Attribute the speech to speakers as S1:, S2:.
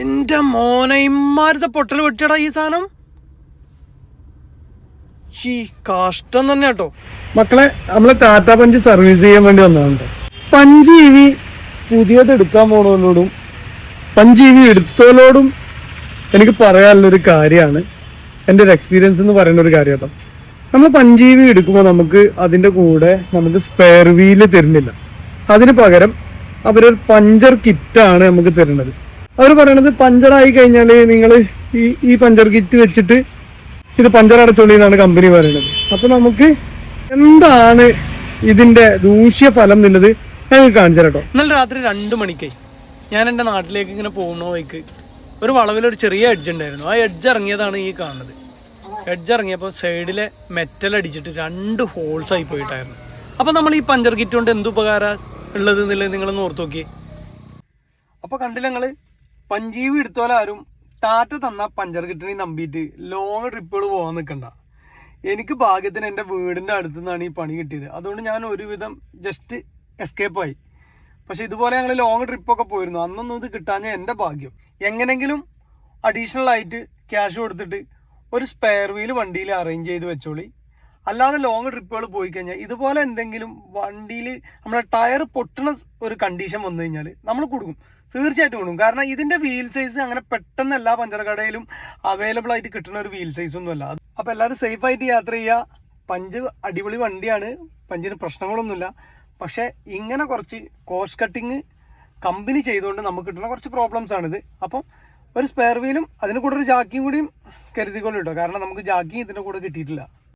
S1: എന്റെ മോനെ ഇമ്മാരത്തെ പൊട്ടൽ വെട്ടിയടാ ഈ സാധനം. ഈ കഷ്ടം തന്നെ കേട്ടോ.
S2: മക്കളെ, നമ്മളെ ടാറ്റ പഞ്ച് സർവീസ് ചെയ്യാൻ വേണ്ടി വന്നതാണ്. 5EV പുതിയത് എടുക്കാൻ പോണവരോടും 5EV എടുത്തവരോടും എനിക്ക് പറയാനുള്ളൊരു കാര്യമാണ്, എൻ്റെ ഒരു എക്സ്പീരിയൻസ് എന്ന് പറയുന്ന ഒരു കാര്യം കേട്ടോ. നമ്മൾ 5EV എടുക്കുമ്പോൾ നമുക്ക് അതിൻ്റെ കൂടെ നമുക്ക് സ്പെയർ വീല് തരുന്നില്ല. അതിന് പകരം അവരൊരു പഞ്ചർ കിറ്റാണ് നമുക്ക് തരുന്നത്. അവർ പറയണത് പഞ്ചറായി കഴിഞ്ഞാൽ നിങ്ങൾ ഈ പഞ്ചർ കിറ്റ് വെച്ചിട്ട് ഇത് പഞ്ചർ അടച്ചോളി എന്നാണ് കമ്പനി പറയുന്നത്. അപ്പോൾ നമുക്ക് എന്താണ് ഇതിൻ്റെ ദൂഷ്യഫലം എന്നുള്ളത് ഞങ്ങൾക്ക് കാണിച്ചു കേട്ടോ.
S1: ഇന്നലെ രാത്രി 2 മണിക്ക് ഞാൻ എൻ്റെ നാട്ടിലേക്ക് ഇങ്ങനെ പോകുന്ന വഴിക്ക് ഒരു വളവിലൊരു ചെറിയ എഡ്ജ് ഉണ്ടായിരുന്നു. ആ എഡ്ജ് ഇറങ്ങിയതാണ് ഈ കാണുന്നത്. എഡ്ജ് ഇറങ്ങിയപ്പോൾ സൈഡിലെ മെറ്റൽ അടിച്ചിട്ട് 2 ഹോൾസ് ആയി പോയിട്ടായിരുന്നു. അപ്പോൾ നമ്മൾ ഈ പഞ്ചർ കിറ്റ് കൊണ്ട് എന്ത് ഉപകാരം ഉള്ളത് എന്നുള്ളത് നിങ്ങളൊന്ന് ഓർത്ത് നോക്കിയേ. അപ്പോൾ കണ്ടില്ല നിങ്ങൾ, 5EV എടുത്തോലെ ആരും ടാറ്റ തന്ന പഞ്ചർ കിറ്റിനെ നമ്പിയിട്ട് ലോങ് ട്രിപ്പുകൾ പോകാൻ നിൽക്കണ്ട. എനിക്ക് ഭാഗ്യത്തിന് എൻ്റെ വീടിൻ്റെ അടുത്തു നിന്നാണ് ഈ പണി കിട്ടിയത്. അതുകൊണ്ട് ഞാൻ ഒരുവിധം ജസ്റ്റ് എസ്കേപ്പായി. പക്ഷെ ഇതുപോലെ ഞങ്ങൾ ലോങ് ട്രിപ്പൊക്കെ പോയിരുന്നു. അന്നൊന്നും ഇത് കിട്ടാഞ്ഞ എൻ്റെ ഭാഗ്യം. എങ്ങനെങ്കിലും അഡീഷണൽ ആയിട്ട് ക്യാഷ് കൊടുത്തിട്ട് ഒരു സ്പെയർ വീല് വണ്ടിയിൽ അറേഞ്ച് ചെയ്ത് വെച്ചോളി. അല്ലാതെ ലോങ് ട്രിപ്പുകൾ പോയി കഴിഞ്ഞാൽ ഇതുപോലെ എന്തെങ്കിലും വണ്ടിയിൽ നമ്മളെ ടയർ പൊട്ടണ ഒരു കണ്ടീഷൻ വന്നു കഴിഞ്ഞാൽ നമ്മൾ കൊടുക്കും, തീർച്ചയായിട്ടും കൊടുക്കും. കാരണം ഇതിൻ്റെ വീൽ സൈസ് അങ്ങനെ പെട്ടെന്ന് എല്ലാ പഞ്ചർ കടയിലും അവൈലബിൾ ആയിട്ട് കിട്ടുന്ന ഒരു വീൽ സൈസ് ഒന്നുമല്ല. അപ്പോൾ എല്ലാവരും സേഫായിട്ട് യാത്ര ചെയ്യുക. പഞ്ച് അടിപൊളി വണ്ടിയാണ്, പഞ്ചിന് പ്രശ്നങ്ങളൊന്നുമില്ല. പക്ഷേ ഇങ്ങനെ കുറച്ച് കോസ്റ്റ് കട്ടിങ് കമ്പനി ചെയ്തുകൊണ്ട് നമുക്ക് കിട്ടുന്ന കുറച്ച് പ്രോബ്ലംസ് ആണിത്. അപ്പം ഒരു സ്പെയർ വീലും അതിന് കൂടെ ഒരു ജാക്കിയും കൂടിയും കരുതിക്കൊള്ളു കേട്ടോ. കാരണം നമുക്ക് ജാക്കിയും ഇതിൻ്റെ കൂടെ കിട്ടിയിട്ടില്ല.